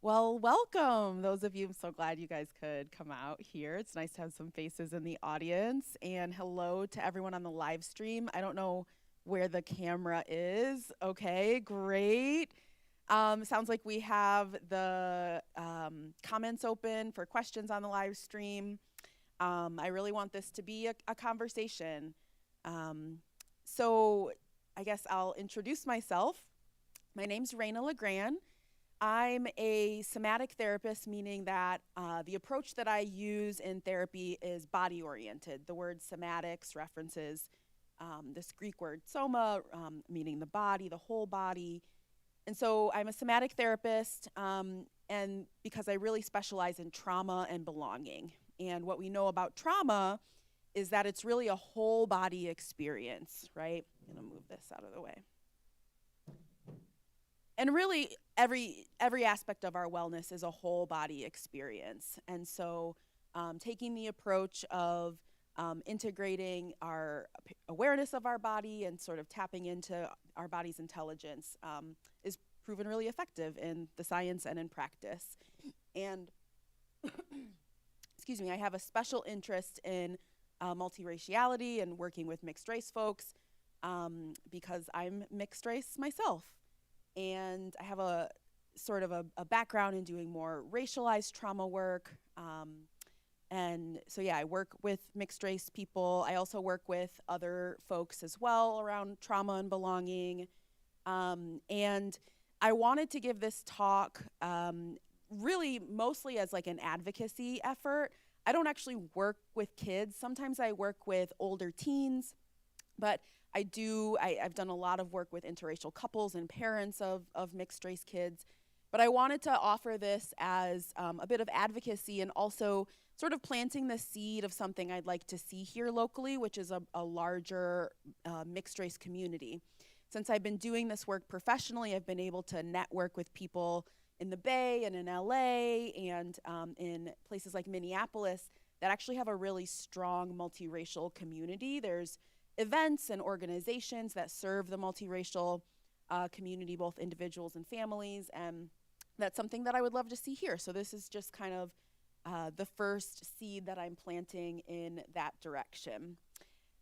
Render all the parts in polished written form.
Well, welcome. Those of you, I'm so glad you guys could come out here. It's nice to have some faces in the audience. And hello to everyone on the live stream. I don't know where the camera is. Okay, great. Sounds like we have the comments open for questions on the live stream. I really want this to be a conversation. Um, so I guess I'll introduce myself. My name's Raina LaGrand. I'm a somatic therapist, meaning that the approach that I use in therapy is body oriented. The word somatics references this Greek word soma, meaning the body, the whole body. And so I'm a somatic therapist, and because I really specialize in trauma and belonging. And what we know about trauma is that it's really a whole body experience, right? I'm gonna move this out of the way. And really every aspect of our wellness is a whole body experience. And so taking the approach of integrating our awareness of our body and sort of tapping into our body's intelligence is proven really effective in the science and in practice. And excuse me, I have a special interest in multiraciality and working with mixed race folks because I'm mixed race myself. And I have a sort of a background in doing more racialized trauma work. And so, yeah, I work with mixed race people. I also work with other folks as well around trauma and belonging. And I wanted to give this talk really mostly as like an advocacy effort. I don't actually work with kids. Sometimes I work with older teens, but I've done a lot of work with interracial couples and parents of mixed race kids. But I wanted to offer this as a bit of advocacy and also sort of planting the seed of something I'd like to see here locally, which is a larger mixed race community. Since I've been doing this work professionally, I've been able to network with people in the Bay and in LA and in places like Minneapolis that actually have a really strong multiracial community. There's events and organizations that serve the multiracial community, both individuals and families, and that's something that I would love to see here. So this is just kind of the first seed that I'm planting in that direction.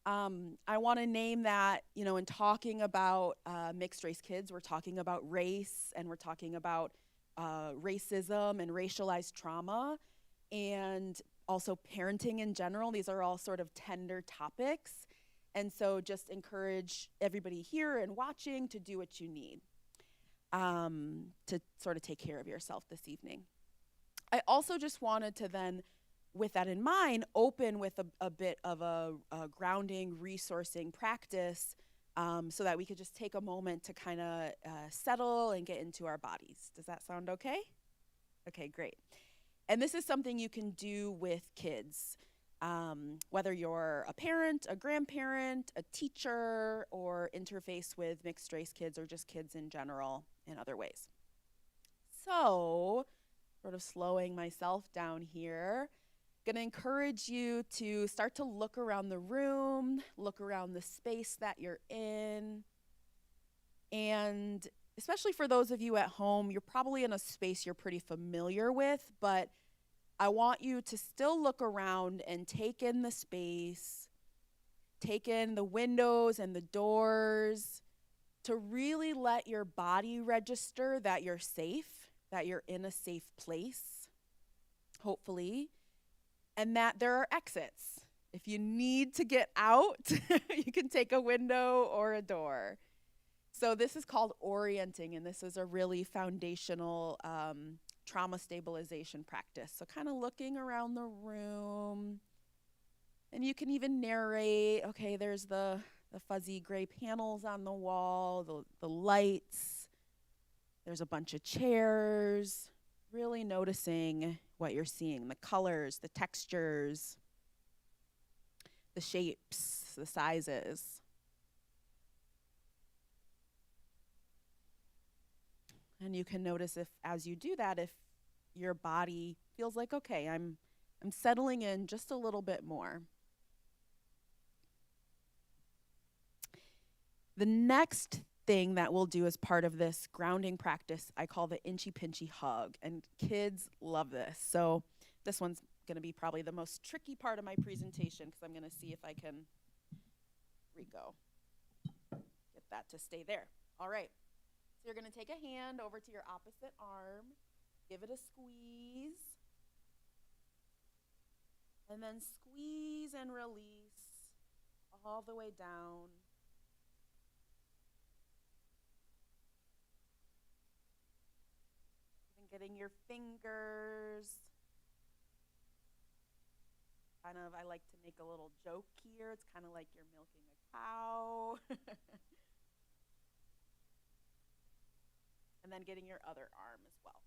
I want to name that, in talking about mixed race kids, we're talking about race and we're talking about racism and racialized trauma and also parenting in general. These are all sort of tender topics. And so just encourage everybody here and watching to do what you need to sort of take care of yourself this evening. I also just wanted to then, with that in mind, open with a bit of a grounding, resourcing practice so that we could just take a moment to kind of settle and get into our bodies. Does that sound okay? Okay, great. And this is something you can do with kids. Whether you're a parent, a grandparent, a teacher, or interface with mixed race kids or just kids in general in other ways. So, sort of slowing myself down here, going to encourage you to start to look around the room, look around the space that you're in. And especially for those of you at home, you're probably in a space you're pretty familiar with, but I want you to still look around and take in the space, take in the windows and the doors, to really let your body register that you're safe, that you're in a safe place, hopefully, and that there are exits. If you need to get out, you can take a window or a door. So this is called orienting, and this is a really foundational trauma stabilization practice. So kind of looking around the room, and you can even narrate, okay, there's the fuzzy gray panels on the wall, the lights, there's a bunch of chairs, really noticing what you're seeing, the colors, the textures, the shapes, the sizes. And you can notice if, as you do that, if your body feels like, okay, I'm settling in just a little bit more. The next thing that we'll do as part of this grounding practice I call the inchy pinchy hug, and kids love this. So this one's going to be probably the most tricky part of my presentation because I'm going to see if I can get that to stay there. All right, so you're going to take a hand over to your opposite arm, give it a squeeze, and then squeeze and release all the way down. Getting your fingers. I like to make a little joke here. It's kind of like you're milking a cow. And then getting your other arm as well.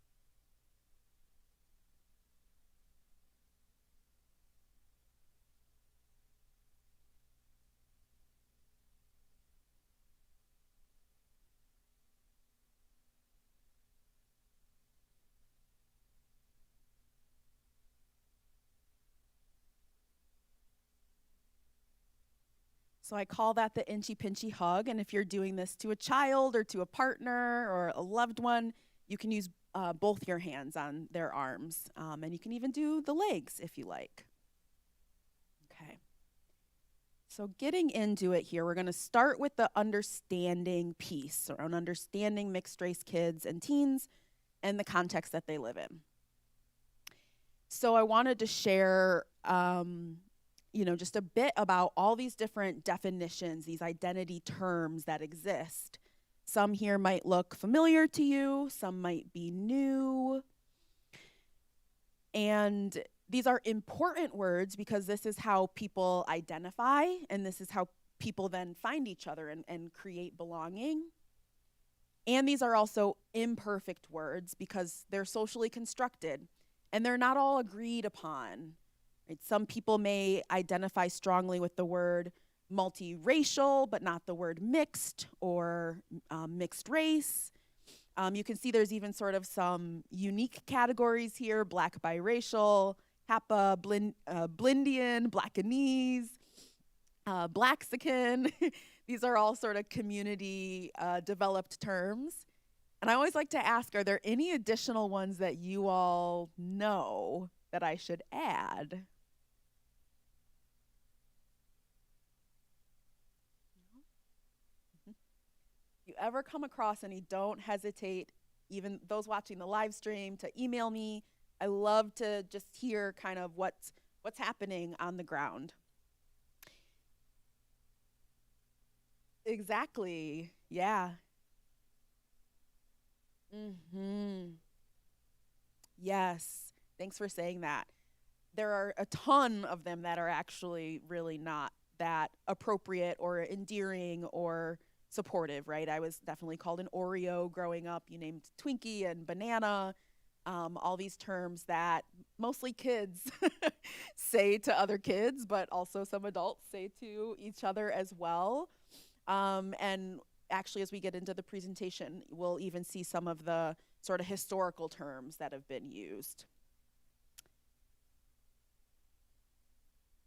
So I call that the inchy pinchy hug. And if you're doing this to a child or to a partner or a loved one, you can use both your hands on their arms. And you can even do the legs if you like. Okay. So getting into it here, we're going to start with the understanding piece around understanding mixed race kids and teens and the context that they live in. So I wanted to share just a bit about all these different definitions, these identity terms that exist. Some here might look familiar to you, some might be new. And these are important words because this is how people identify, and this is how people then find each other and create belonging. And these are also imperfect words because they're socially constructed, and they're not all agreed upon. Right? Some people may identify strongly with the word multiracial, but not the word mixed or mixed race. You can see there's even sort of some unique categories here: Black biracial, HAPA, Blindian, Blackanese, Blaxican. These are all sort of community developed terms. And I always like to ask, are there any additional ones that you all know that I should add? If you ever come across any, don't hesitate, even those watching the live stream, to email me. I love to just hear kind of what's happening on the ground. Exactly. Yeah. Yes. Thanks for saying that. There are a ton of them that are actually really not that appropriate or endearing or supportive, right? I was definitely called an Oreo growing up. You named Twinkie and banana, all these terms that mostly kids say to other kids, but also some adults say to each other as well. And actually, as we get into the presentation, we'll even see some of the sort of historical terms that have been used.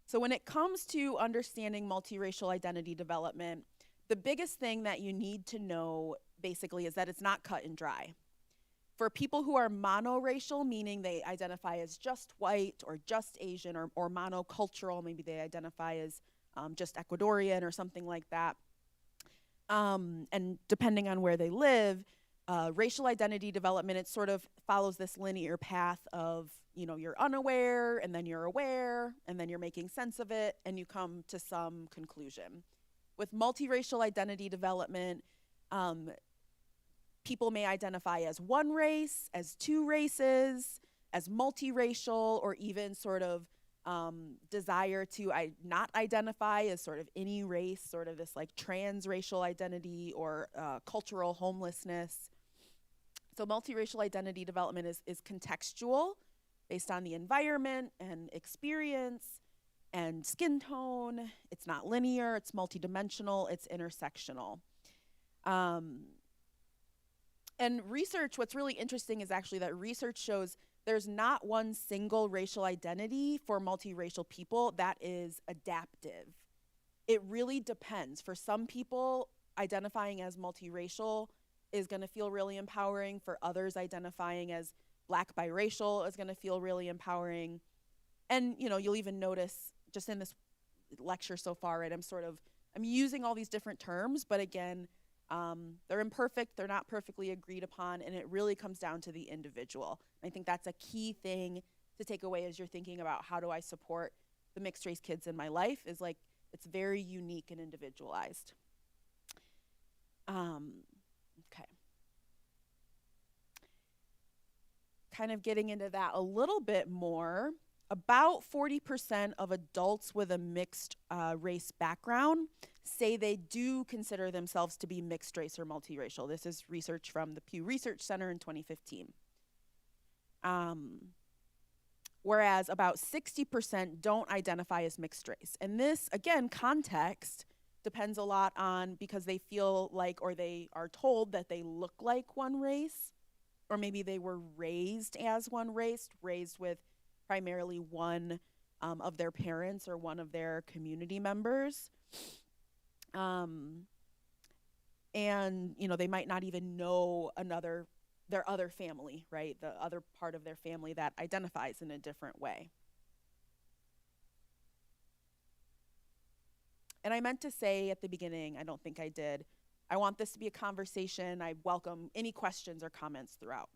So when it comes to understanding multiracial identity development, the biggest thing that you need to know basically is that it's not cut and dry. For people who are monoracial, meaning they identify as just white or just Asian, or monocultural, maybe they identify as just Ecuadorian or something like that, and depending on where they live, racial identity development, it sort of follows this linear path of, you're unaware, and then you're aware, and then you're making sense of it, and you come to some conclusion. With multiracial identity development, people may identify as one race, as two races, as multiracial, or even sort of desire to not identify as sort of any race, sort of this like transracial identity or cultural homelessness. So multiracial identity development is contextual, based on the environment and experience and skin tone. It's not linear, it's multidimensional, it's intersectional. And research, what's really interesting is actually that research shows there's not one single racial identity for multiracial people that is adaptive. It really depends. For some people, identifying as multiracial is going to feel really empowering. For others, identifying as Black biracial is going to feel really empowering. And, you know, you'll even notice just in this lecture so far, right, I'm using all these different terms, but again, they're imperfect, they're not perfectly agreed upon, and it really comes down to the individual. I think that's a key thing to take away as you're thinking about how do I support the mixed race kids in my life, is like, it's very unique and individualized. Okay. Kind of getting into that a little bit more, about 40% of adults with a mixed race background say they do consider themselves to be mixed race or multiracial. This is research from the Pew Research Center in 2015. Whereas about 60% don't identify as mixed race. And this, again, context depends a lot on because they feel like, or they are told that they look like one race, or maybe they were raised as one race, raised with primarily one of their parents or one of their community members. And, you know, they might not even know their other family, right? The other part of their family that identifies in a different way. And I meant to say at the beginning, I don't think I did, I want this to be a conversation. I welcome any questions or comments throughout.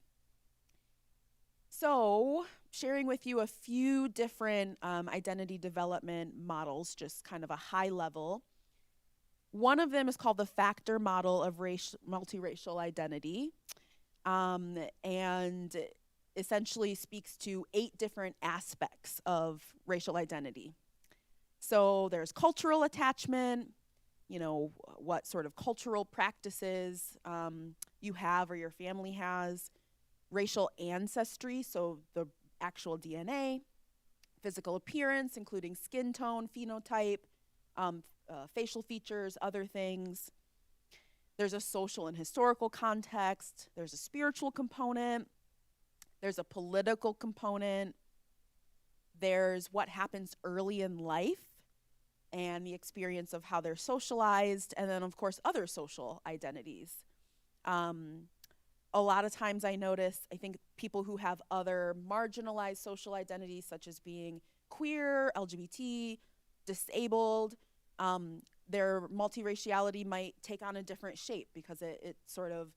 So, sharing with you a few different identity development models, just kind of a high level. One of them is called the factor model of multiracial identity, and essentially speaks to 8 different aspects of racial identity. So there's cultural attachment, you know, what sort of cultural practices you have or your family has, racial ancestry, so the actual DNA, physical appearance, including skin tone, phenotype, facial features, other things. There's a social and historical context. There's a spiritual component. There's a political component. There's what happens early in life and the experience of how they're socialized, and then, of course, other social identities. A lot of times I notice, I think people who have other marginalized social identities, such as being queer, LGBT, disabled, their multiraciality might take on a different shape because it sort of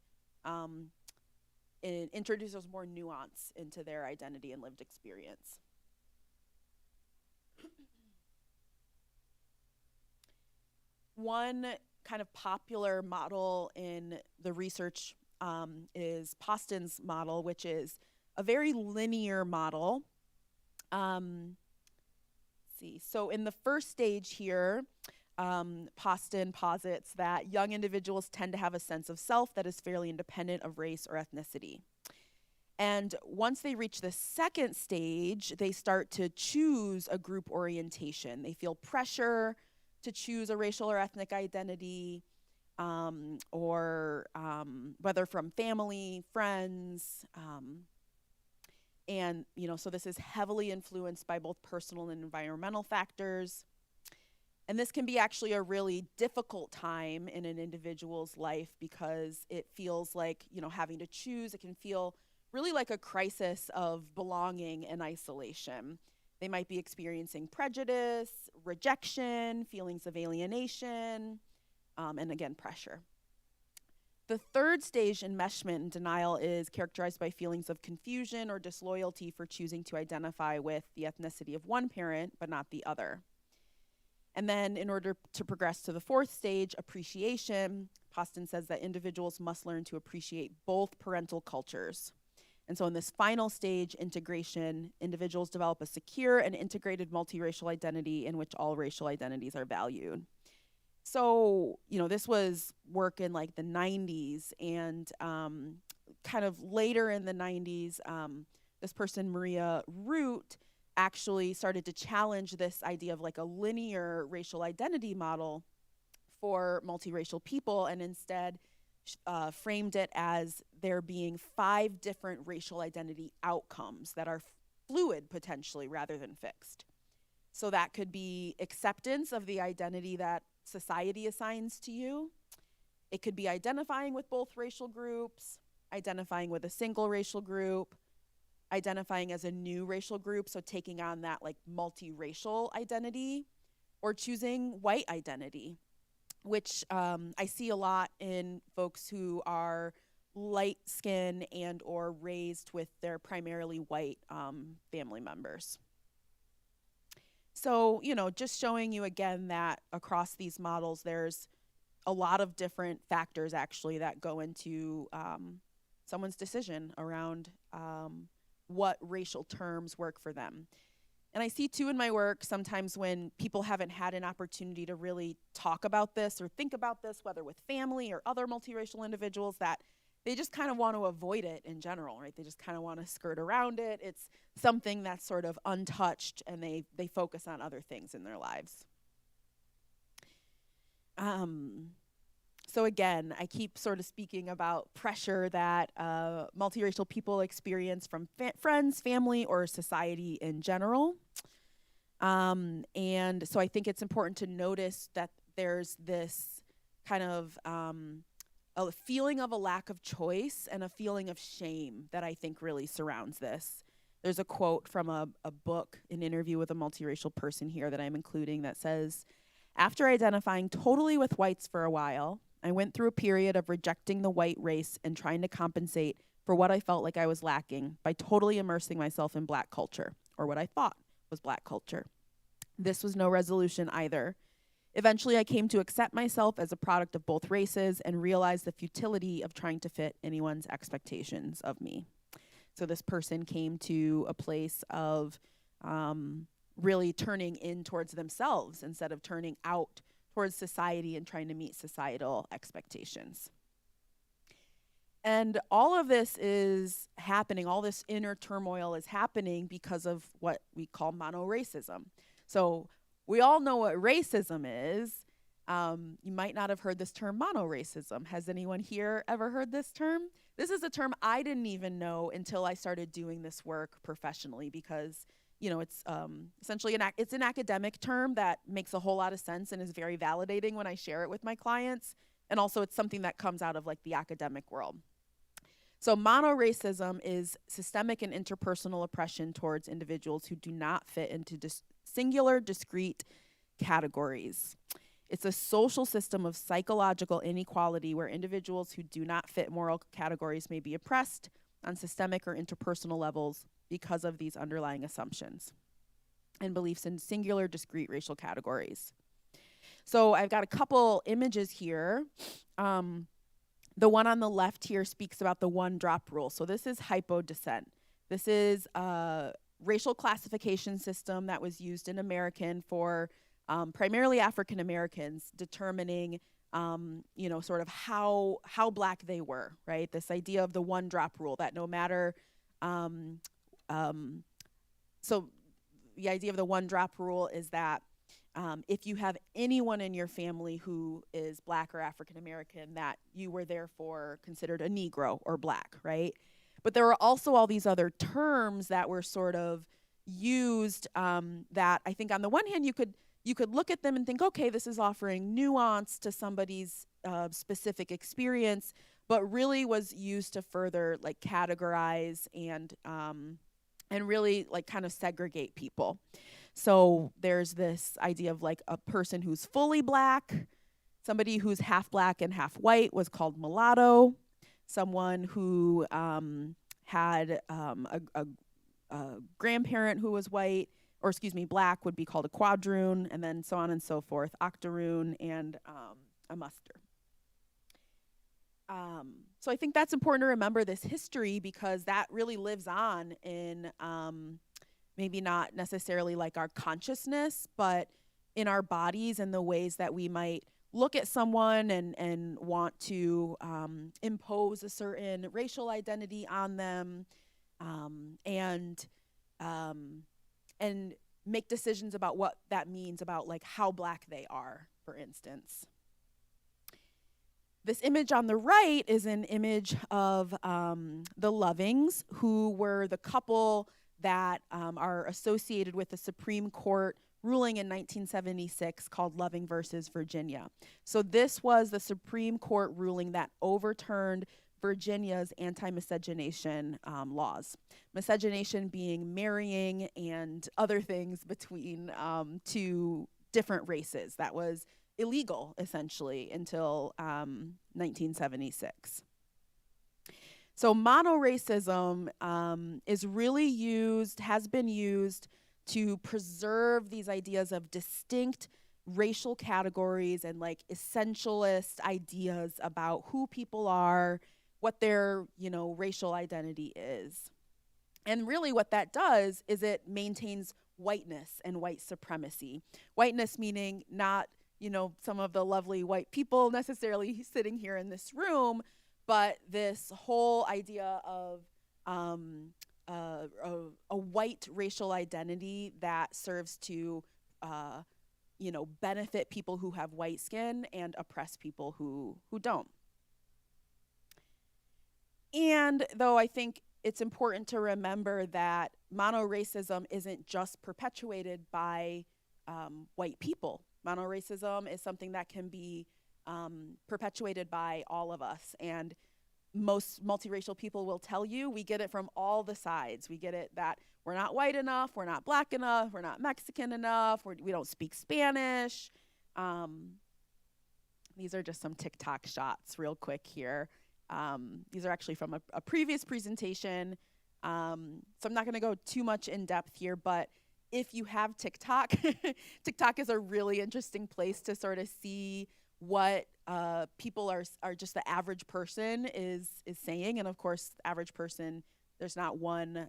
it introduces more nuance into their identity and lived experience. One kind of popular model in the research is Poston's model, which is a very linear model. Let's see. So in the first stage here, Poston posits that young individuals tend to have a sense of self that is fairly independent of race or ethnicity. And once they reach the second stage, they start to choose a group orientation. They feel pressure to choose a racial or ethnic identity, or whether from family, friends, and, you know, so this is heavily influenced by both personal and environmental factors. And this can be actually a really difficult time in an individual's life because it feels like, you know, having to choose, it can feel really like a crisis of belonging and isolation. They might be experiencing prejudice, rejection, feelings of alienation, and again, pressure. The third stage, enmeshment and denial, is characterized by feelings of confusion or disloyalty for choosing to identify with the ethnicity of one parent, but not the other. And then in order to progress to the fourth stage, appreciation, Poston says that individuals must learn to appreciate both parental cultures. And so in this final stage, integration, individuals develop a secure and integrated multiracial identity in which all racial identities are valued. So, you know, this was work in like the 90s, and kind of later in the 90s, this person, Maria Root, actually started to challenge this idea of like a linear racial identity model for multiracial people, and instead framed it as there being 5 different racial identity outcomes that are fluid potentially rather than fixed. So that could be acceptance of the identity that society assigns to you, It could be identifying with both racial groups, identifying with a single racial group, identifying as a new racial group, so taking on that like multiracial identity, or choosing white identity, which I see a lot in folks who are light skin and or raised with their primarily white family members. So, just showing you again that across these models, there's a lot of different factors actually that go into someone's decision around what racial terms work for them. And I see too in my work sometimes when people haven't had an opportunity to really talk about this or think about this, whether with family or other multiracial individuals, that they just kind of want to avoid it in general, right? They just kind of want to skirt around it. It's something that's sort of untouched, and they focus on other things in their lives. So again, I keep sort of speaking about pressure that multiracial people experience from friends, family, or society in general. And so I think it's important to notice that there's this kind of a feeling of a lack of choice and a feeling of shame that I think really surrounds this. There's a quote from a book, an interview with a multiracial person here that I'm including, that says, "After identifying totally with whites for a while, I went through a period of rejecting the white race and trying to compensate for what I felt like I was lacking by totally immersing myself in black culture, or what I thought was black culture. This was no resolution either. Eventually, I came to accept myself as a product of both races and realized the futility of trying to fit anyone's expectations of me." So this person came to a place of really turning in towards themselves instead of turning out towards society and trying to meet societal expectations. And all of this is happening, all this inner turmoil is happening because of what we call monoracism. So we all know what racism is. You might not have heard this term, monoracism. Has anyone here ever heard this term? This is a term I didn't even know until I started doing this work professionally, because it's essentially it's an academic term that makes a whole lot of sense and is very validating when I share it with my clients. And also it's something that comes out of like the academic world. So monoracism is systemic and interpersonal oppression towards individuals who do not fit into singular, discrete categories. It's a social system of psychological inequality where individuals who do not fit moral categories may be oppressed on systemic or interpersonal levels because of these underlying assumptions and beliefs in singular, discrete racial categories. So I've got a couple images here. The one on the left here speaks about the one-drop rule. So this is hypodescent. This is a racial classification system that was used in American for primarily African Americans, determining sort of how black they were, right? This idea of the one-drop rule, that no matter so the idea of the one-drop rule is that if you have anyone in your family who is black or African American, that you were therefore considered a Negro or black, right? But there were also all these other terms that were sort of used that I think on the one hand you could look at them and think, okay, this is offering nuance to somebody's specific experience, but really was used to further like categorize and really like kind of segregate people. So there's this idea of like a person who's fully black, somebody who's half black and half white was called mulatto, someone who had a grandparent who was white, or black, would be called a quadroon, and then so on and so forth, octoroon, and a muster. So I think that's important to remember this history, because that really lives on in maybe not necessarily like our consciousness, but in our bodies and the ways that we might look at someone and want to impose a certain racial identity on them, and make decisions about what that means about like how black they are, for instance. This image on the right is an image of the Lovings, who were the couple that are associated with the Supreme Court ruling in 1976 called Loving versus Virginia. So this was the Supreme Court ruling that overturned Virginia's anti-miscegenation laws. Miscegenation being marrying and other things between two different races. That was illegal, essentially, until 1976. So monoracism is really used, has been used to preserve these ideas of distinct racial categories and like essentialist ideas about who people are, what their, racial identity is. And really what that does is it maintains whiteness and white supremacy. Whiteness meaning not, some of the lovely white people necessarily sitting here in this room, but this whole idea of a white racial identity that serves to, benefit people who have white skin and oppress people who don't. And though I think it's important to remember that monoracism isn't just perpetuated by white people. Monoracism is something that can be perpetuated by all of us. And most multiracial people will tell you we get it from all the sides. We get it that we're not white enough, we're not black enough, we're not Mexican enough, we don't speak Spanish. These are just some TikTok shots real quick here. These are actually from a previous presentation. So I'm not going to go too much in depth here, but if you have TikTok, TikTok is a really interesting place to sort of see what people are just the average person is saying. And of course, the average person, there's not one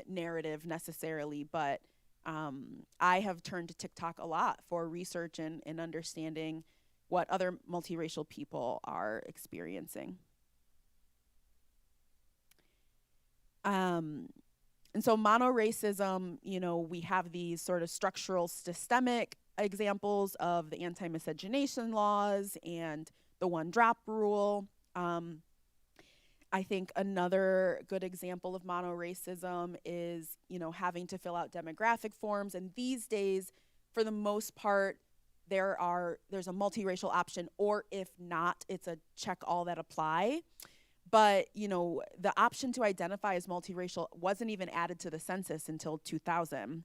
narrative necessarily, but I have turned to TikTok a lot for research and understanding what other multiracial people are experiencing. And so monoracism, we have these sort of structural systemic examples of the anti-miscegenation laws and the one-drop rule. I think another good example of monoracism is, having to fill out demographic forms. And these days, for the most part, there's a multiracial option, or if not, it's a check all that apply. But, the option to identify as multiracial wasn't even added to the census until 2000.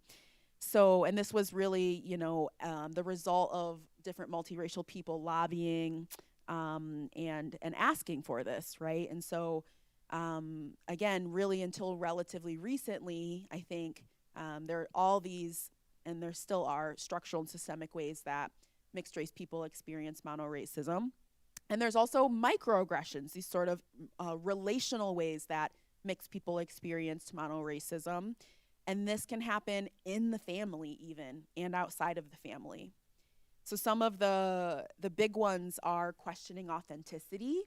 So, and this was really, the result of different multiracial people lobbying and asking for this, right? And so, again, really until relatively recently, I think there are all these, and there still are, structural and systemic ways that mixed race people experience monoracism. And there's also microaggressions, these sort of relational ways that mixed people experience monoracism. And this can happen in the family even, and outside of the family. So some of the big ones are questioning authenticity.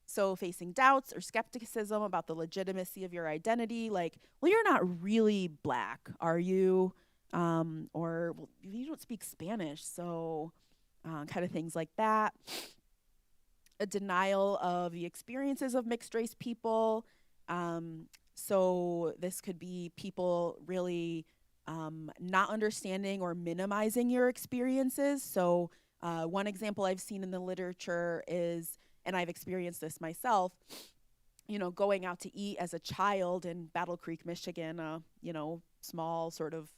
So facing doubts or skepticism about the legitimacy of your identity, like, well, you're not really black, are you? Or, well, you don't speak Spanish, so kind of things like that. A denial of the experiences of mixed race people. So this could be people really not understanding or minimizing your experiences. So one example I've seen in the literature is, and I've experienced this myself, going out to eat as a child in Battle Creek, Michigan, a small sort of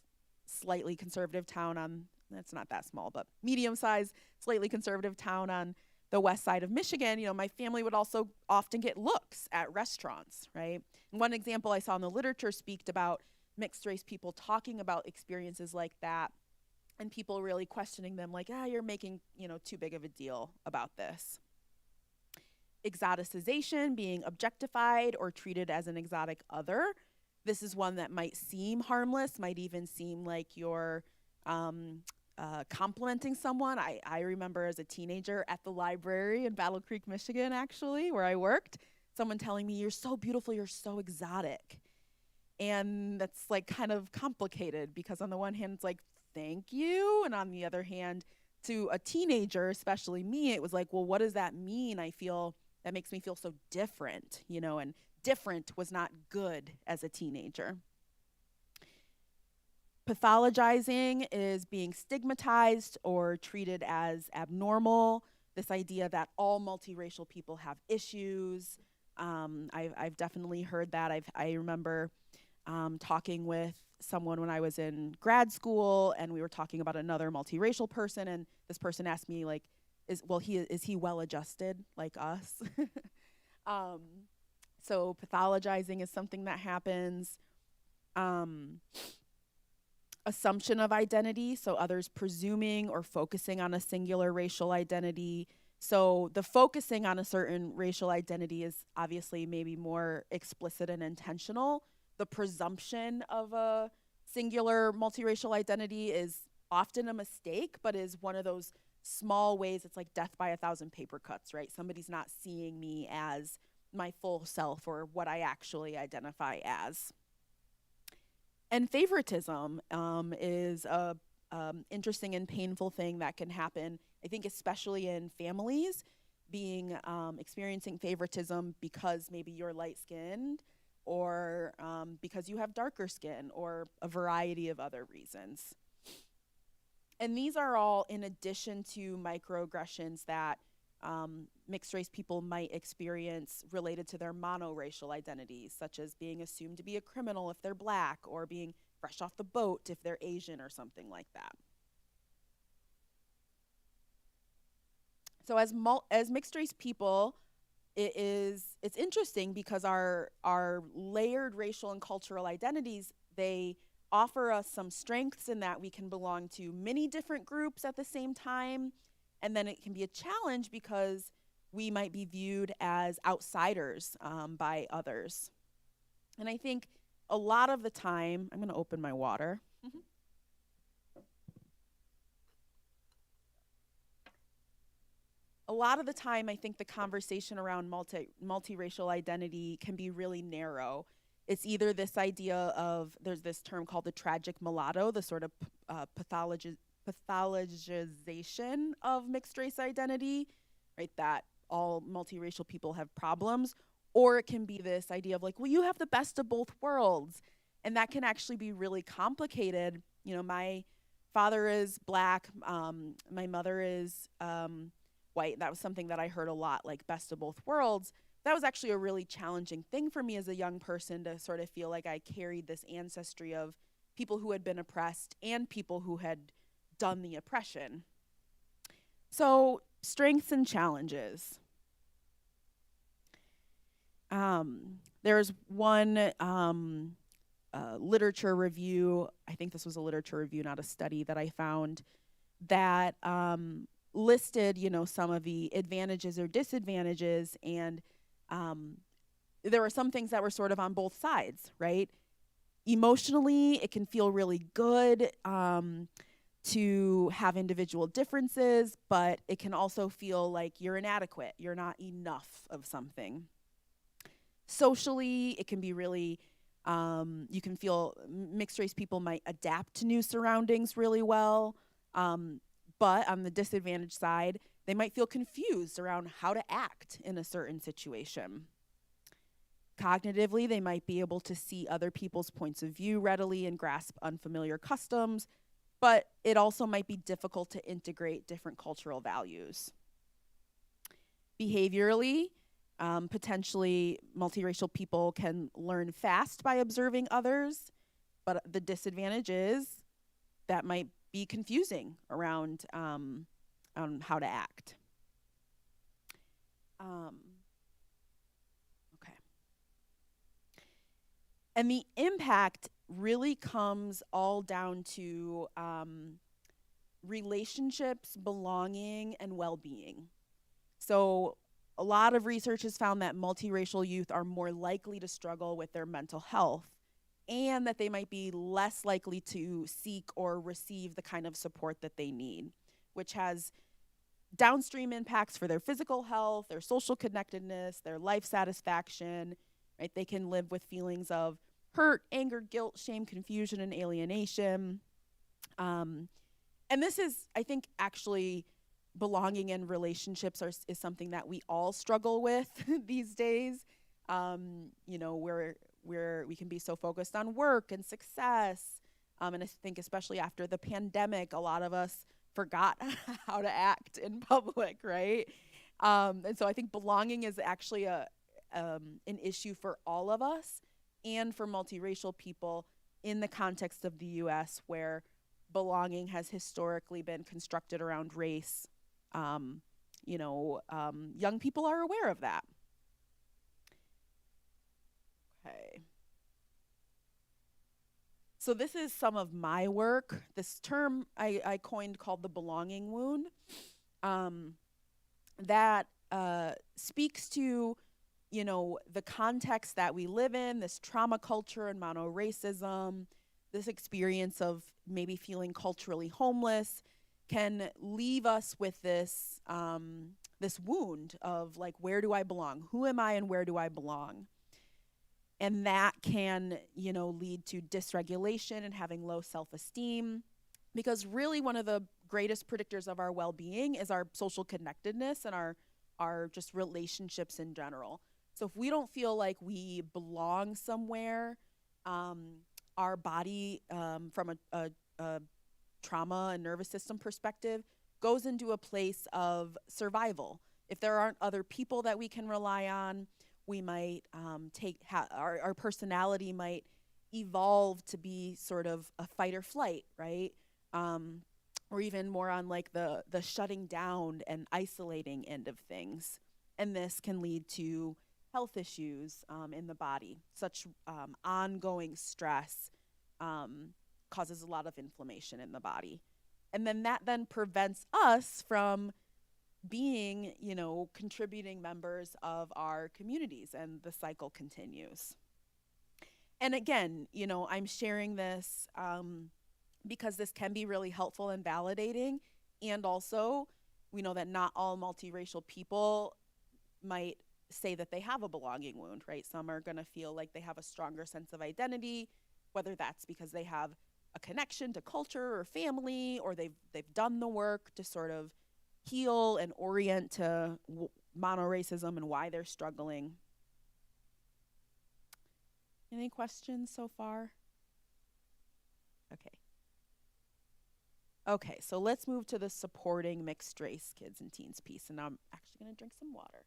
slightly conservative town on, it's not that small, but medium-sized, slightly conservative town on the west side of Michigan. My family would also often get looks at restaurants, right? And one example I saw in the literature speaks about mixed race people talking about experiences like that, and people really questioning them, like, you're making, too big of a deal about this. Exoticization, being objectified or treated as an exotic other. This is one that might seem harmless, might even seem like you're complimenting someone. I remember as a teenager at the library in Battle Creek, Michigan, actually, where I worked, someone telling me, "You're so beautiful, you're so exotic." And that's like kind of complicated, because on the one hand, it's like, thank you. And on the other hand, to a teenager, especially me, it was like, well, what does that mean? That makes me feel so different, and different was not good as a teenager. Pathologizing is being stigmatized or treated as abnormal. This idea that all multiracial people have issues. I've definitely heard that. I remember talking with someone when I was in grad school, and we were talking about another multiracial person, and this person asked me like, is he well adjusted like us? um, so pathologizing is something that happens. Um, Assumption of identity, so others presuming or focusing on a singular racial identity. So the focusing on a certain racial identity is obviously maybe more explicit and intentional. The presumption of a singular multiracial identity is often a mistake, but is one of those small ways. It's like death by a thousand paper cuts, right? Somebody's not seeing me as my full self or what I actually identify as. And favoritism is a interesting and painful thing that can happen, I think, especially in families, being experiencing favoritism because maybe you're light skinned or because you have darker skin or a variety of other reasons. And these are all in addition to microaggressions that mixed race people might experience related to their monoracial identities, such as being assumed to be a criminal if they're black or being fresh off the boat if they're Asian or something like that. So as mixed race people, it's interesting because our layered racial and cultural identities, they offer us some strengths in that we can belong to many different groups at the same time. And then it can be a challenge because we might be viewed as outsiders by others. And I think a lot of the time, I'm going to open my water. A lot of the time, I think the conversation around multiracial identity can be really narrow. It's either this idea of, there's this term called the tragic mulatto, the sort of pathologization of mixed race identity, right? That all multiracial people have problems. Or it can be this idea of like, well, you have the best of both worlds. And that can actually be really complicated. You know, my father is black, my mother is white. That was something that I heard a lot, like best of both worlds. That was actually a really challenging thing for me as a young person, to sort of feel like I carried this ancestry of people who had been oppressed and people who had done the oppression. So, strengths and challenges. There's one literature review, I think this was a literature review, not a study, that I found that listed, you know, some of the advantages or disadvantages, and there were some things that were sort of on both sides, right? Emotionally, it can feel really good to have individual differences, but it can also feel like you're inadequate, you're not enough of something. Socially, it can be really, you can feel mixed race people might adapt to new surroundings really well, but on the disadvantaged side, they might feel confused around how to act in a certain situation. Cognitively, they might be able to see other people's points of view readily and grasp unfamiliar customs, but it also might be difficult to integrate different cultural values. Behaviorally, potentially multiracial people can learn fast by observing others, but the disadvantage is that might be confusing around how to act. Okay. And the impact really comes all down to relationships, belonging, and well-being. So a lot of research has found that multiracial youth are more likely to struggle with their mental health, and that they might be less likely to seek or receive the kind of support that they need, which has downstream impacts for their physical health, their social connectedness, their life satisfaction, right? They can live with feelings of hurt, anger, guilt, shame, confusion, and alienation. And this is, I think, actually belonging in relationships is something that we all struggle with these days. You know, where we can be so focused on work and success, And I think especially after the pandemic, a lot of us forgot how to act in public, right? And so I think belonging is actually an issue for all of us and for multiracial people in the context of the US, where belonging has historically been constructed around race. Young people are aware of that. Okay. So this is some of my work. This term I coined called the belonging wound. That speaks to, the context that we live in, this trauma culture and monoracism, this experience of maybe feeling culturally homeless can leave us with this this wound of like, where do I belong? Who am I and where do I belong? And that can, lead to dysregulation and having low self-esteem, because really one of the greatest predictors of our well-being is our social connectedness and our just relationships in general. So if we don't feel like we belong somewhere, our body, from a trauma and nervous system perspective, goes into a place of survival. If there aren't other people that we can rely on, we might our personality might evolve to be sort of a fight or flight, right? Or even more on like the shutting down and isolating end of things. And this can lead to health issues in the body. Such ongoing stress causes a lot of inflammation in the body. And then that then prevents us from being, contributing members of our communities, and the cycle continues. And again, I'm sharing this because this can be really helpful and validating. And also, we know that not all multiracial people might say that they have a belonging wound, right? Some are going to feel like they have a stronger sense of identity, whether that's because they have a connection to culture or family, or they've done the work to sort of heal and orient to monoracism and why they're struggling. Any questions so far? Okay, so let's move to the supporting mixed race kids and teens piece. And now I'm actually going to drink some water.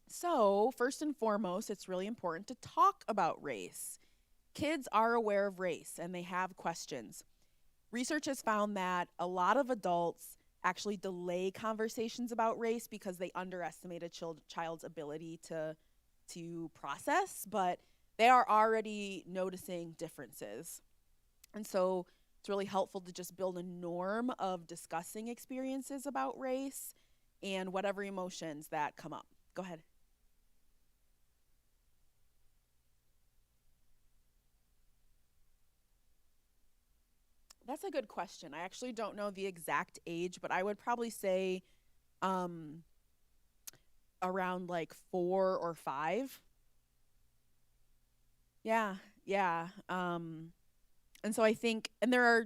So first and foremost, it's really important to talk about race. Kids are aware of race and they have questions. Research has found that a lot of adults actually delay conversations about race because they underestimate a child's ability to process, but they are already noticing differences. And so it's really helpful to just build a norm of discussing experiences about race and whatever emotions that come up. Go ahead. That's a good question. I actually don't know the exact age, but I would probably say um, around like 4 or 5. Yeah, yeah. And so I think, and there are,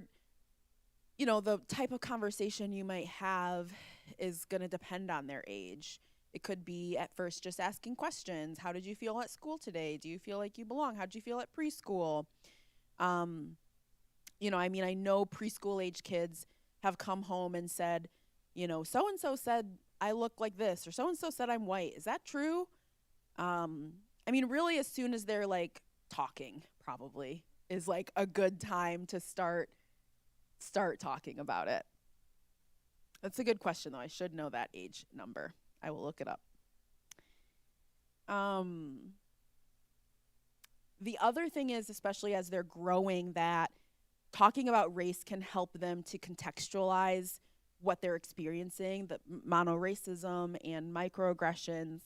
the type of conversation you might have is going to depend on their age. It could be at first just asking questions. How did you feel at school today? Do you feel like you belong? How did you feel at preschool? Um, I know preschool age kids have come home and said, so and so said I look like this, or so and so said I'm white. Is that true? Really, as soon as they're like talking, probably is like a good time to start talking about it. That's a good question, though. I should know that age number. I will look it up. Um, the other thing is, especially as they're growing, that talking about race can help them to contextualize what they're experiencing, the monoracism and microaggressions.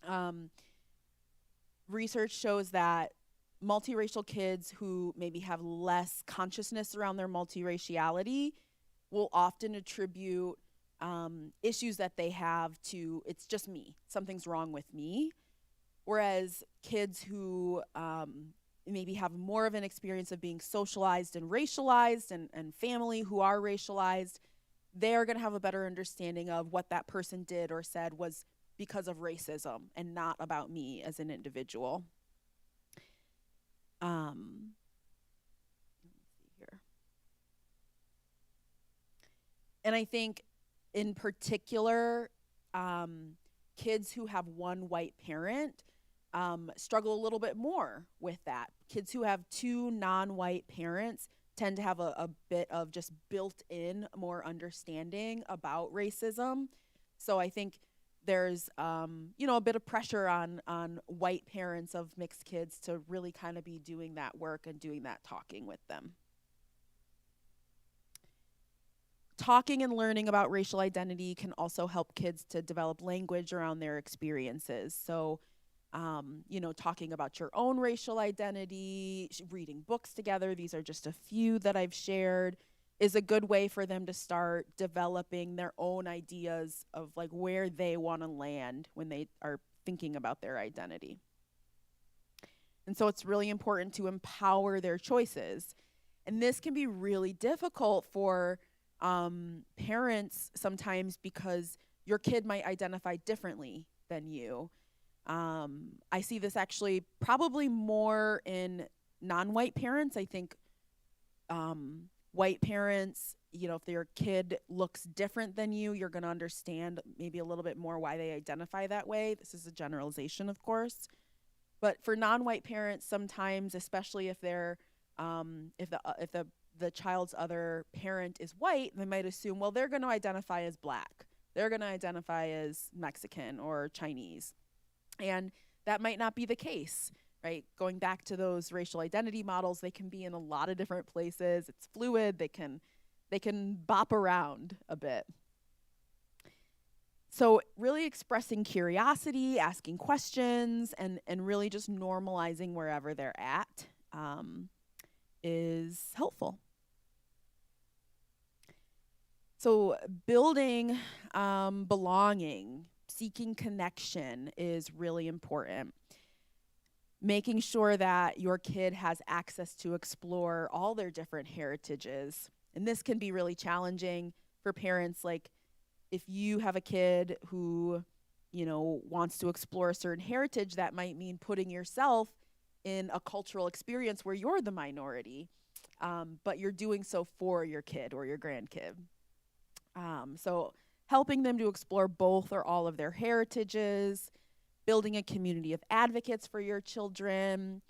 Um, Research shows that multiracial kids who maybe have less consciousness around their multiraciality will often attribute issues that they have to, it's just me, something's wrong with me. Whereas kids who maybe have more of an experience of being socialized and racialized, and family who are racialized, they are going to have a better understanding of what that person did or said was because of racism and not about me as an individual. Let me see here. And I think in particular, kids who have one white parent struggle a little bit more with that. Kids who have two non-white parents tend to have a bit of just built-in more understanding about racism. So I think there's a bit of pressure on white parents of mixed kids to really kind of be doing that work and doing that talking with them. Talking and learning about racial identity can also help kids to develop language around their experiences. So, talking about your own racial identity, reading books together, these are just a few that I've shared, is a good way for them to start developing their own ideas of like where they want to land when they are thinking about their identity. And so it's really important to empower their choices. And this can be really difficult for parents sometimes because your kid might identify differently than you. I see this actually probably more in non-white parents. I think white parents, if their kid looks different than you, you're going to understand maybe a little bit more why they identify that way. This is a generalization, of course. But for non-white parents, sometimes, especially if they're if the child's other parent is white, they might assume, well, they're going to identify as black. They're going to identify as Mexican or Chinese. And that might not be the case, right? Going back to those racial identity models, they can be in a lot of different places. It's fluid. They can bop around a bit. So really expressing curiosity, asking questions, and really just normalizing wherever they're at is helpful. So building belonging, seeking connection is really important. Making sure that your kid has access to explore all their different heritages. And this can be really challenging for parents. Like if you have a kid who, wants to explore a certain heritage, that might mean putting yourself in a cultural experience where you're the minority, but you're doing so for your kid or your grandkid. So helping them to explore both or all of their heritages, building a community of advocates for your children,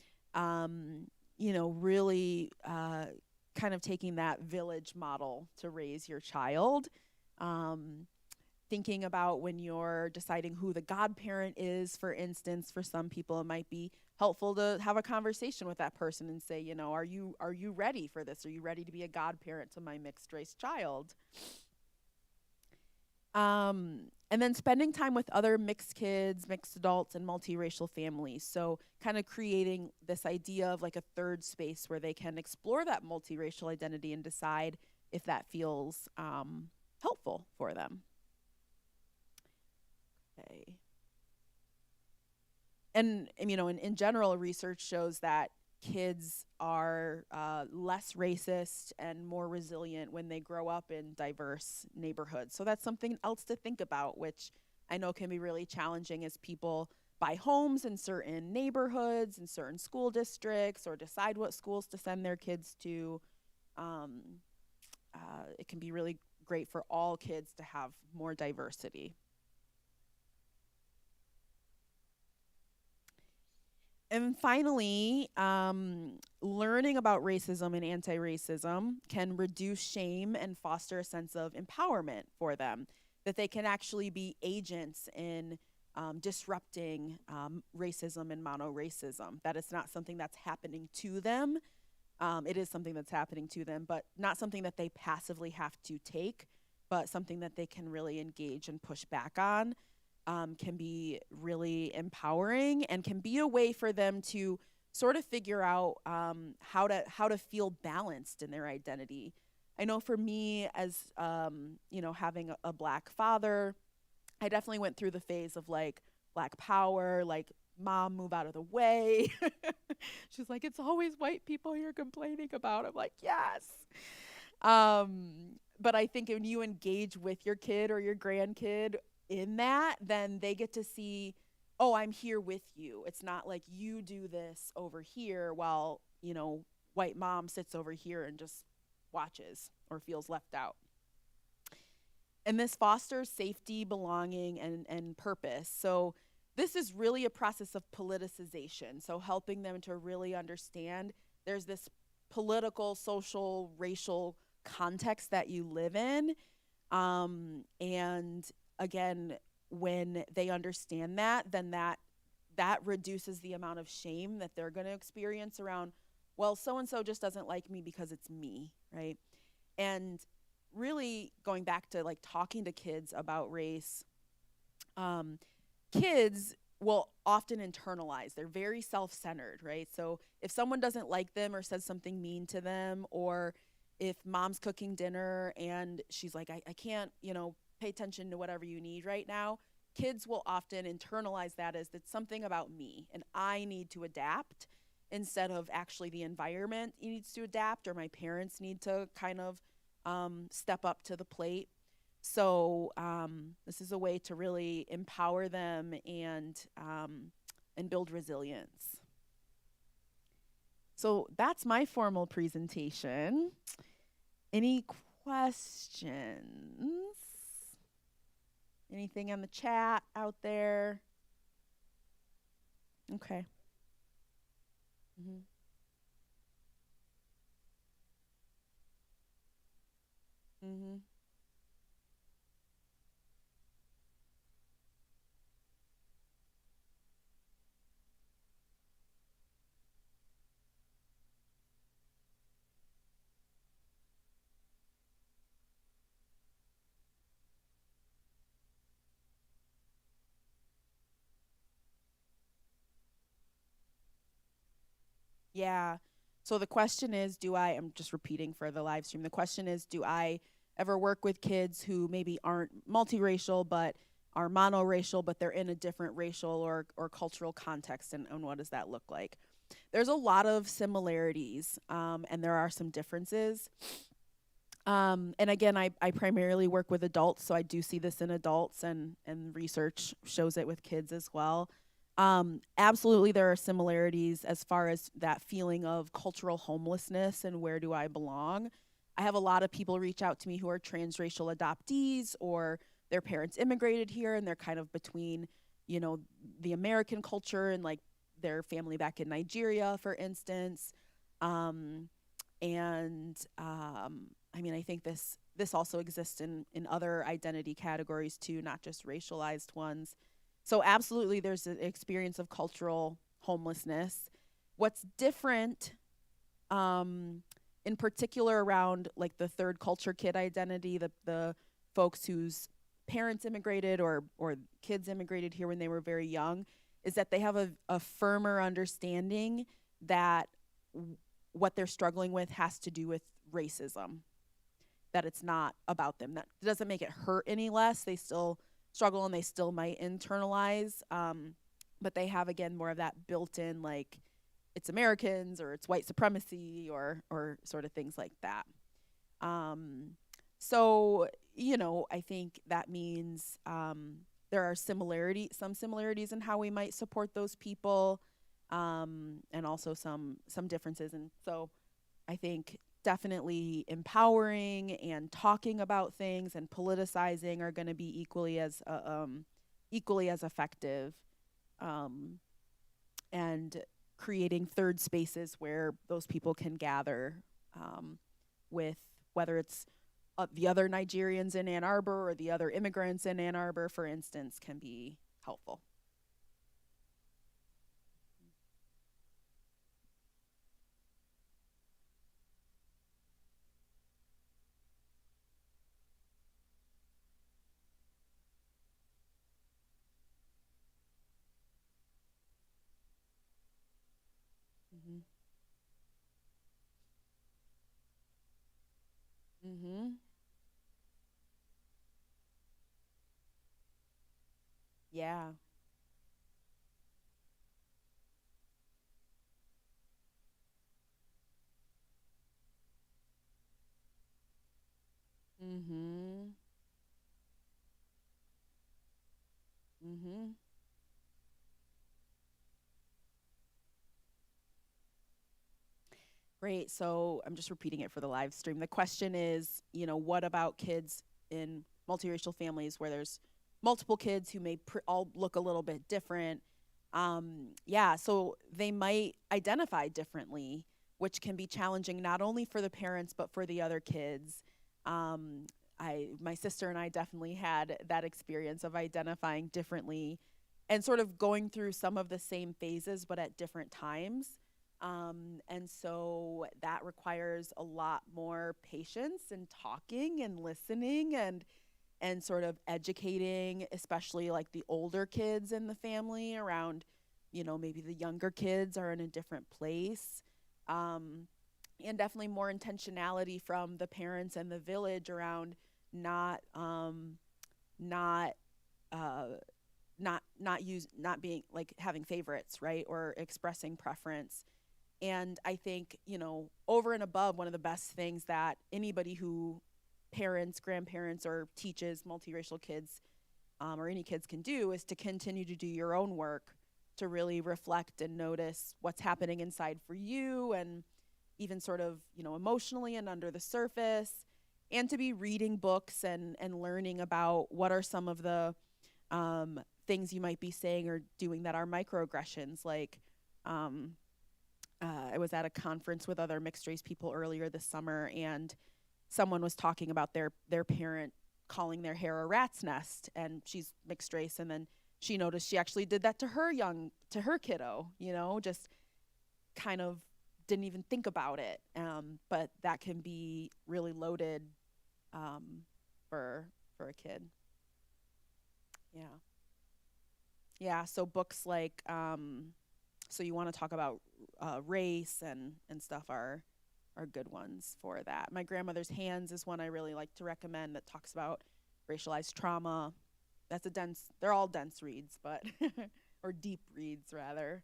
really kind of taking that village model to raise your child. Thinking about when you're deciding who the godparent is, for instance, for some people it might be helpful to have a conversation with that person and say, are you ready for this? Are you ready to be a godparent to my mixed race child? And then spending time with other mixed kids, mixed adults, and multiracial families. So kind of creating this idea of like a third space where they can explore that multiracial identity and decide if that feels helpful for them. Okay. And in general, research shows that kids are less racist and more resilient when they grow up in diverse neighborhoods. So that's something else to think about, which I know can be really challenging as people buy homes in certain neighborhoods and certain school districts or decide what schools to send their kids to. It can be really great for all kids to have more diversity. And finally, learning about racism and anti-racism can reduce shame and foster a sense of empowerment for them, that they can actually be agents in disrupting racism and monoracism, that it's not something that's happening to them. It is something that's happening to them, but not something that they passively have to take, but something that they can really engage and push back on. Can be really empowering and can be a way for them to sort of figure out how to feel balanced in their identity. I know for me, as having a black father, I definitely went through the phase of like black power, like mom, move out of the way. She's like, it's always white people you're complaining about. I'm like, yes. But I think when you engage with your kid or your grandkid in that, then they get to see, oh, I'm here with you. It's not like you do this over here while, white mom sits over here and just watches or feels left out. And this fosters safety, belonging, and purpose. So this is really a process of politicization. So helping them to really understand there's this political, social, racial context that you live in. And again, when they understand that, then that reduces the amount of shame that they're going to experience around, well, so and so just doesn't like me because it's me, right? And really going back to like talking to kids about race, um, kids will often internalize. They're very self-centered, right? So if someone doesn't like them or says something mean to them, or if mom's cooking dinner and she's like, I can't, pay attention to whatever you need right now, kids will often internalize that as it's something about me and I need to adapt, instead of actually the environment needs to adapt or my parents need to kind of step up to the plate. So this is a way to really empower them and build resilience. So that's my formal presentation. Any questions? Anything on the chat out there? Okay. Mm-hmm. Mm-hmm. Yeah. So the question is, I'm just repeating for the live stream. The question is, do I ever work with kids who maybe aren't multiracial, but are monoracial, but they're in a different racial or cultural context? And what does that look like? There's a lot of similarities, and there are some differences. And again, I primarily work with adults, so I do see this in adults, and research shows it with kids as well. Absolutely, there are similarities as far as that feeling of cultural homelessness and where do I belong. I have a lot of people reach out to me who are transracial adoptees, or their parents immigrated here and they're kind of between, the American culture and like their family back in Nigeria, for instance. Um, and I mean, I think this also exists in other identity categories too, not just racialized ones. So absolutely, there's an experience of cultural homelessness. What's different, in particular, around like the third culture kid identity, the folks whose parents immigrated or kids immigrated here when they were very young, is that they have a firmer understanding that what they're struggling with has to do with racism, that it's not about them. That doesn't make it hurt any less. They still struggle and they still might internalize, but they have, again, more of that built-in, like, it's Americans or it's white supremacy or sort of things like that. So I think that means there are some similarities in how we might support those people, and also some differences. And so I think definitely empowering and talking about things and politicizing are going to be equally as effective, and creating third spaces where those people can gather, with whether it's the other Nigerians in Ann Arbor or the other immigrants in Ann Arbor, for instance, can be helpful. Mm-hmm. Mm-hmm. Yeah. Mm-hmm. Mm-hmm. Great. So I'm just repeating it for the live stream. The question is, what about kids in multiracial families where there's multiple kids who may all look a little bit different? Yeah, so they might identify differently, which can be challenging not only for the parents but for the other kids. My sister and I definitely had that experience of identifying differently and sort of going through some of the same phases but at different times. And so that requires a lot more patience and talking and listening and sort of educating, especially like the older kids in the family around, maybe the younger kids are in a different place. Um, and definitely more intentionality from the parents and the village around not not uh not being like having favorites, right, or expressing preference. And I think, over and above, one of the best things that anybody who parents, grandparents, or teaches multiracial kids, or any kids can do is to continue to do your own work to really reflect and notice what's happening inside for you, and even sort of, emotionally and under the surface, and to be reading books and learning about what are some of the things you might be saying or doing that are microaggressions. Like, I was at a conference with other mixed race people earlier this summer, and someone was talking about their parent calling their hair a rat's nest, and she's mixed race, and then she noticed she actually did that to her kiddo, just kind of didn't even think about it. But that can be really loaded for a kid. Yeah. Yeah, so books like so you want to talk about race and stuff are good ones for that. My Grandmother's Hands is one I really like to recommend that talks about racialized trauma. They're all dense reads, but or deep reads rather.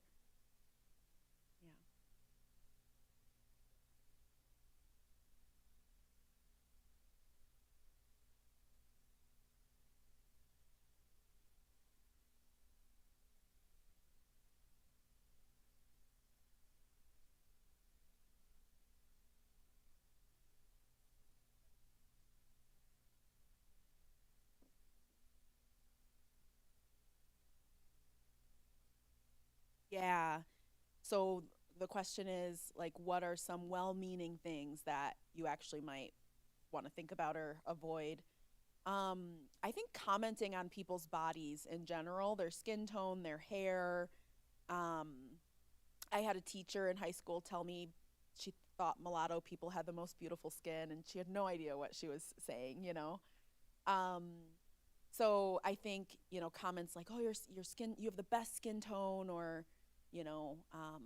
Yeah. So the question is like, what are some well-meaning things that you actually might want to think about or avoid? I think commenting on people's bodies in general, their skin tone, their hair. Um, I had a teacher in high school tell me she thought mulatto people had the most beautiful skin, and she had no idea what she was saying. Um, so I think, comments like, "Oh, your skin, you have the best skin tone," or, you know, um,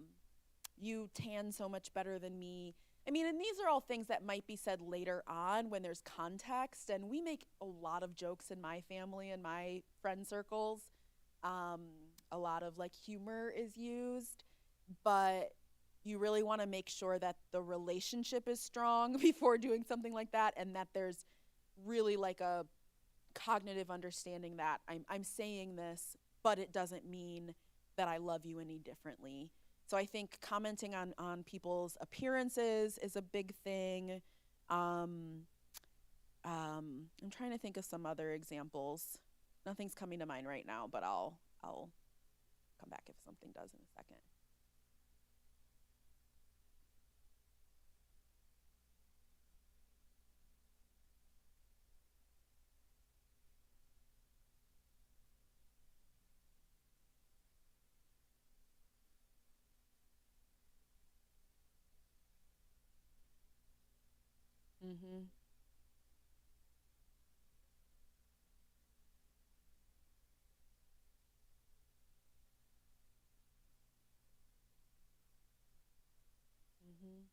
"You tan so much better than me." I mean, and these are all things that might be said later on when there's context, and we make a lot of jokes in my family and my friend circles. Um, a lot of like humor is used, but you really want to make sure that the relationship is strong before doing something like that, and that there's really like a cognitive understanding that I'm saying this, but it doesn't mean that I love you any differently. So I think commenting on people's appearances is a big thing. Um, I'm trying to think of some other examples. Nothing's coming to mind right now, but I'll come back if something does in a second. Mhm. Mhm.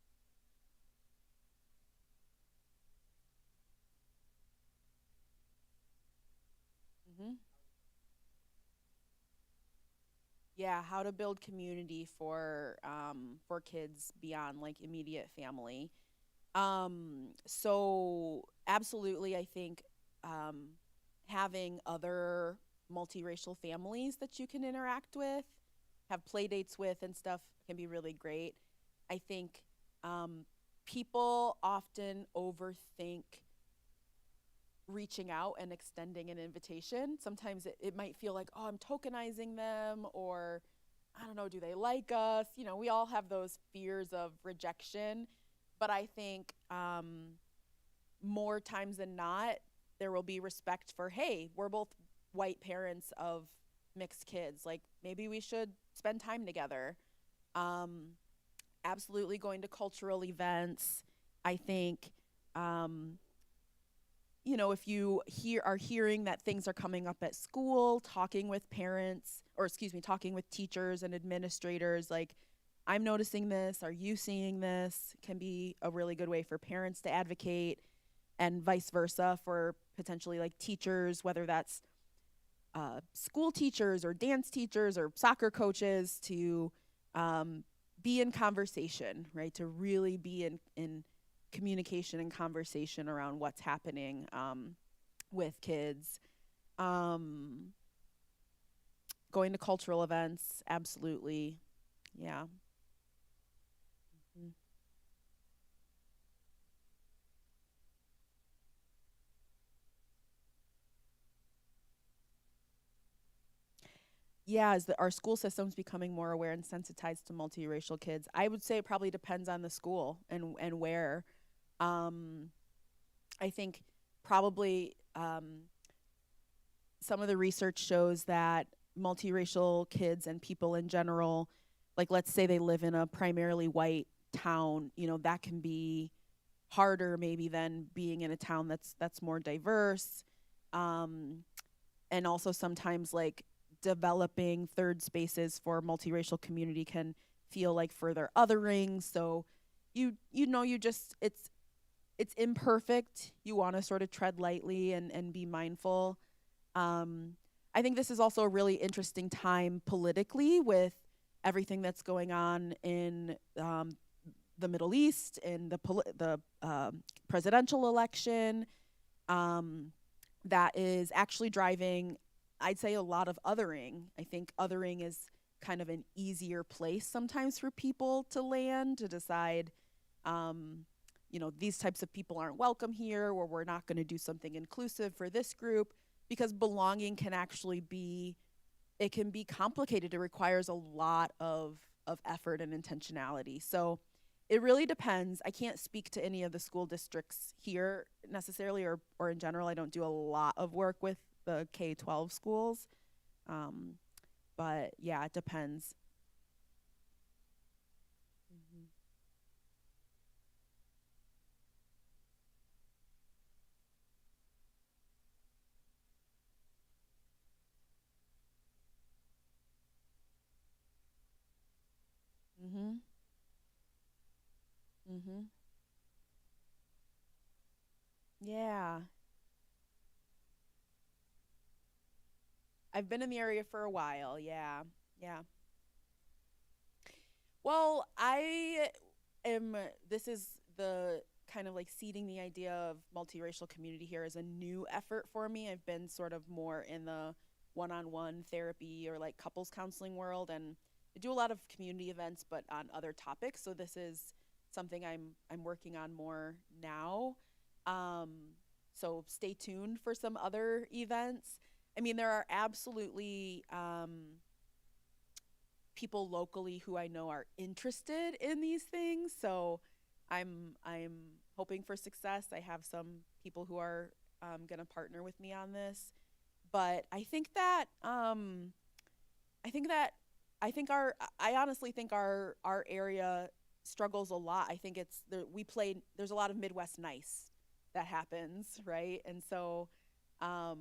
Mhm. Yeah, how to build community for kids beyond like immediate family. So absolutely, I think having other multiracial families that you can interact with, have play dates with, and stuff can be really great. I think people often overthink reaching out and extending an invitation. Sometimes it might feel like, oh, I'm tokenizing them, or I don't know, do they like us? You know, we all have those fears of rejection. But I think more times than not, there will be respect for, hey, we're both white parents of mixed kids. Like, maybe we should spend time together. Um, Absolutely going to cultural events. I think, you know, if you are hearing that things are coming up at school, talking with parents, or excuse me, talking with teachers and administrators, like, I'm noticing this, are you seeing this, can be a really good way for parents to advocate, and vice versa for potentially like teachers, whether that's school teachers or dance teachers or soccer coaches, to um, be in conversation, right? To really be in communication and conversation around what's happening with kids. Um, Going to cultural events, absolutely. Yeah. Mhm. Yeah, as our school system's becoming more aware and sensitized to multiracial kids, I would say it probably depends on the school and where. Um, I think probably some of the research shows that multiracial kids and people in general, like let's say they live in a primarily white town, you know, that can be harder maybe than being in a town that's more diverse. Um, and also sometimes like developing third spaces for multiracial community can feel like further othering. So you know, you just it's imperfect. You want to sort of tread lightly and be mindful. um, I think this is also a really interesting time politically with everything that's going on in the Middle East, in the presidential election. Um, that is actually driving, I'd say, a lot of othering. I think othering is kind of an easier place sometimes for people to land, to decide, um, you know, these types of people aren't welcome here, or we're not going to do something inclusive for this group, because belonging can actually be, it can be complicated. It requires a lot of effort and intentionality. So it really depends. I can't speak to any of the school districts here necessarily, or in general. I don't do a lot of work with the K-12 schools. Um, but yeah, it depends. Mhm. Mhm. Mhm. Yeah. I've been in the area for a while. Yeah. Yeah. Well, I am, this is the kind of like seeding the idea of multiracial community here as a new effort for me. I've been sort of more in the one-on-one therapy or like couples counseling world, and I do a lot of community events but on other topics. So this is something I'm working on more now. Um so stay tuned for some other events. I mean, there are absolutely people locally who I know are interested in these things. So I'm hoping for success. I have some people who are going to partner with me on this. But I think that I think our I honestly think our area struggles a lot. I think it's there, we play, there's a lot of Midwest nice that happens, right? And so um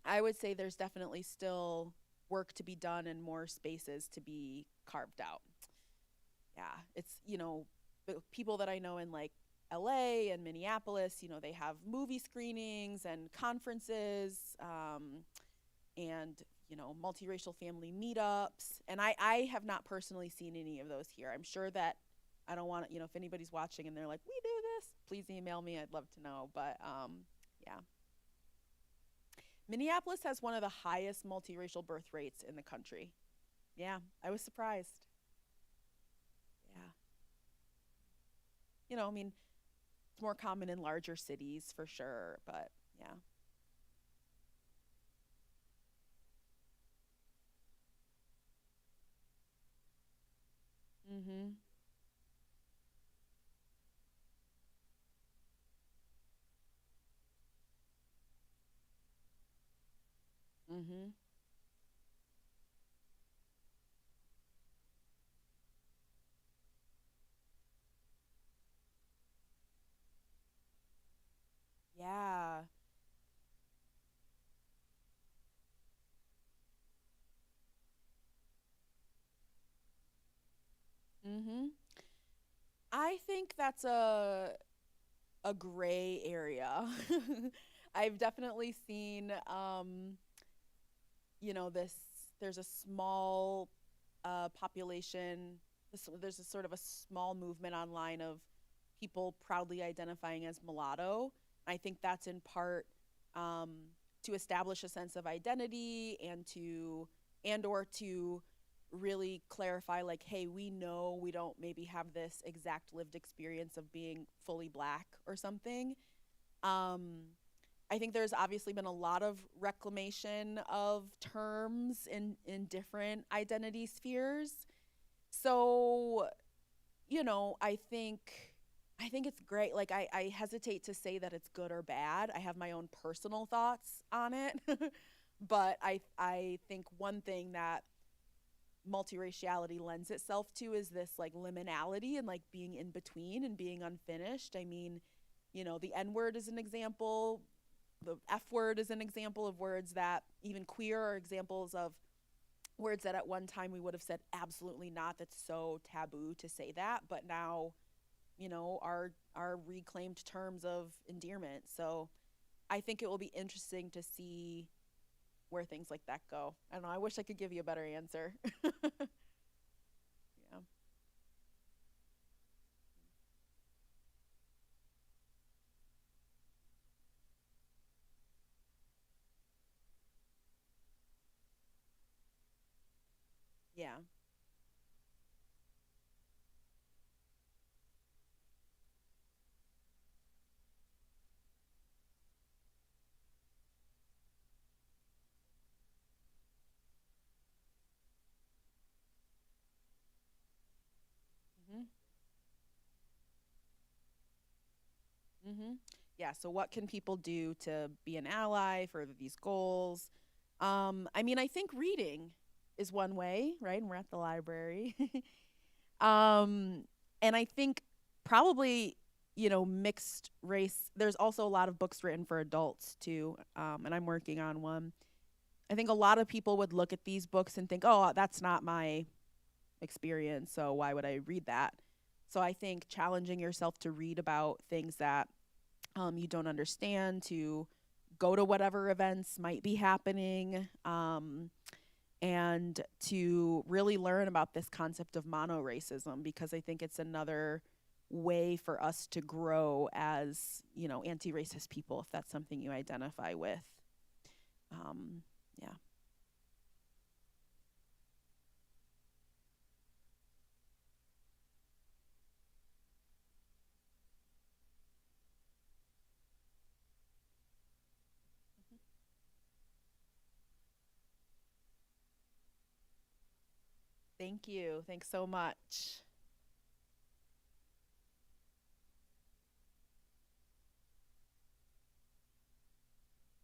I would say there's definitely still work to be done and more spaces to be carved out. Yeah, it's, you know, the people that I know in like LA and Minneapolis, you know, they have movie screenings and conferences, and, you know, multiracial family meetups. And I have not personally seen any of those here. I'm sure that I don't want to, you know, if anybody's watching and they're like, we do this, please email me. I'd love to know. But yeah. Minneapolis has one of the highest multiracial birth rates in the country. Yeah, I was surprised. Yeah. I mean, it's more common in larger cities for sure, but yeah. Mhm. Mhm. Yeah. Mhm. I think that's a gray area. I've definitely seen this there's a small population there's a sort of a small movement online of people proudly identifying as mulatto. I think that's in part um, to establish a sense of identity and or to really clarify, like, hey, we know we don't maybe have this exact lived experience of being fully black or something. um, I think there's obviously been a lot of reclamation of terms in different identity spheres. So, I think it's great. Like, I hesitate to say that it's good or bad. I have my own personal thoughts on it. But I think one thing that multiraciality lends itself to is this like liminality and like being in between and being unfinished. I mean, the N word is an example, the F word is an example of words that even queer are examples of words that at one time we would have said absolutely not. That's so taboo to say that, but now, are reclaimed terms of endearment. So I think it will be interesting to see where things like that go. I don't know. I wish I could give you a better answer. Yeah. Yeah. Hmm. Hmm. Yeah. So what can people do to be an ally, further these goals? I mean, I think reading is one way, right? And we're at the library. um, and I think probably, mixed race. There's also a lot of books written for adults too. And I'm working on one. I think a lot of people would look at these books and think, oh, that's not my experience. So why would I read that? So I think challenging yourself to read about things that you don't understand, to go to whatever events might be happening, and to really learn about this concept of monoracism, because I think it's another way for us to grow as, anti-racist people, if that's something you identify with. Um, yeah. Thank you. Thanks so much.